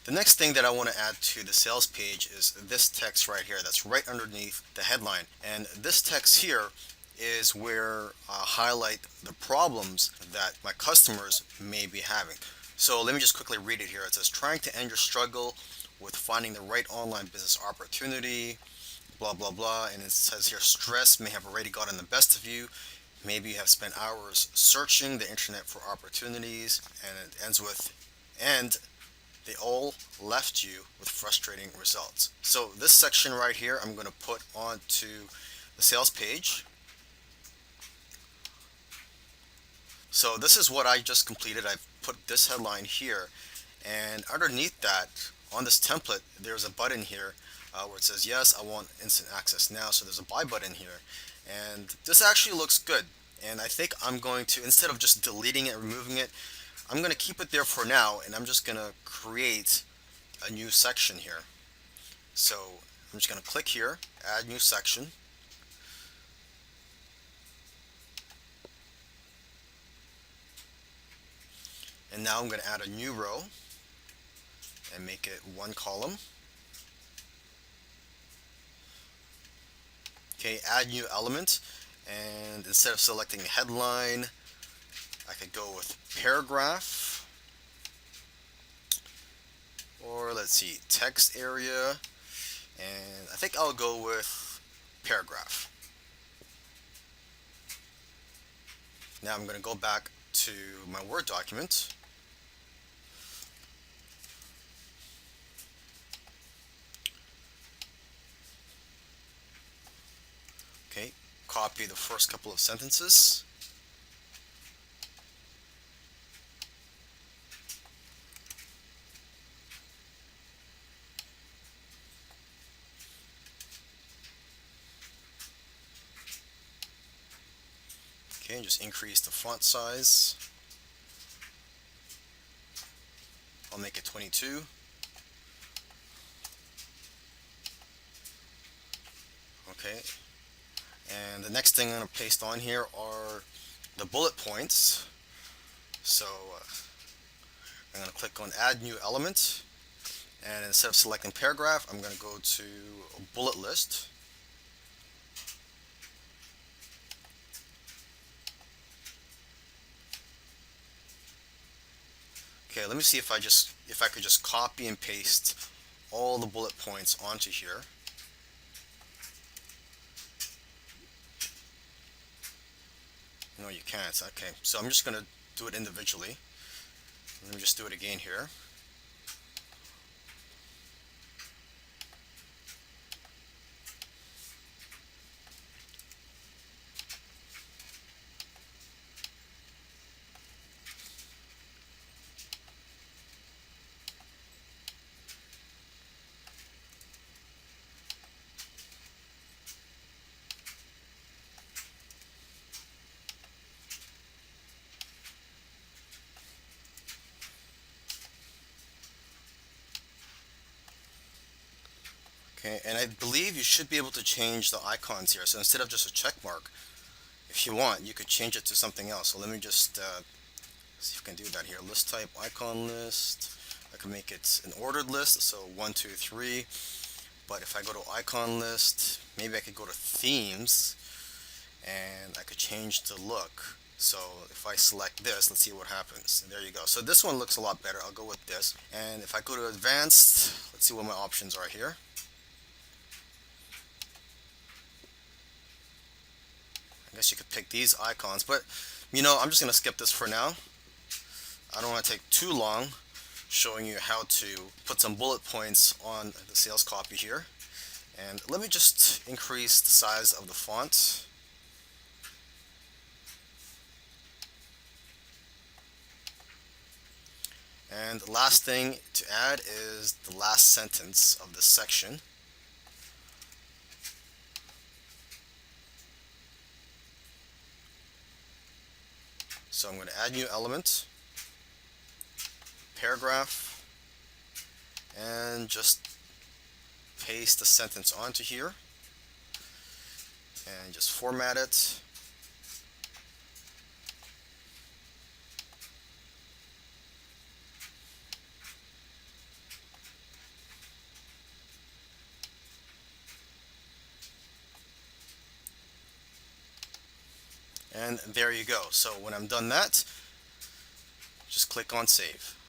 The next thing that I want to add to the sales page is this text right here that's right underneath the headline. And this text here is where I highlight the problems that my customers may be having. So let me just quickly read it here. It says, trying to end your struggle with finding the right online business opportunity, blah, blah, blah. And it says here, stress may have already gotten the best of you. Maybe you have spent hours searching the internet for opportunities. And it ends with, and they all left you with frustrating results. So this section right here, I'm going to put onto the sales page. So this is what I just completed. I've put this headline here, and underneath that, on this template, there's a button here where it says, yes, I want instant access now. So there's a buy button here, and this actually looks good. And I think I'm going to, instead of just deleting it, removing it, I'm going to keep it there for now, and I'm just going to create a new section here. So I'm just going to click here, add new section. And now I'm going to add a new row and make it one column. Okay, add new element. And instead of selecting headline, I could go with paragraph. Or let's see, text area. And I think I'll go with paragraph. Now I'm going to go back to my Word document. Okay, copy the first couple of sentences. Okay, and just increase the font size. I'll make it 22. Okay, and the next thing I'm going to paste on here are the bullet points. So I'm going to click on add new element, and instead of selecting paragraph, I'm going to go to a bullet list. Okay, let me see if I could just copy and paste all the bullet points onto here. No, you can't. Okay, so I'm just going to do it individually. Let me just do it again here. Okay, and I believe you should be able to change the icons here. So instead of just a check mark, if you want, you could change it to something else. So let me just see if I can do that here. List type, icon list. I can make it an ordered list, so 1, 2, 3. But if I go to icon list, maybe I could go to themes, and I could change the look. So if I select this, let's see what happens. There you go. So this one looks a lot better. I'll go with this. And if I go to advanced, let's see what my options are here. I guess you could pick these icons, but I'm just going to skip this for now. I don't want to take too long showing you how to put some bullet points on the sales copy here. And let me just increase the size of the font. And the last thing to add is the last sentence of this section. So I'm going to add new element, paragraph, and just paste the sentence onto here and just format it. And there you go. So when I'm done that, just click on save.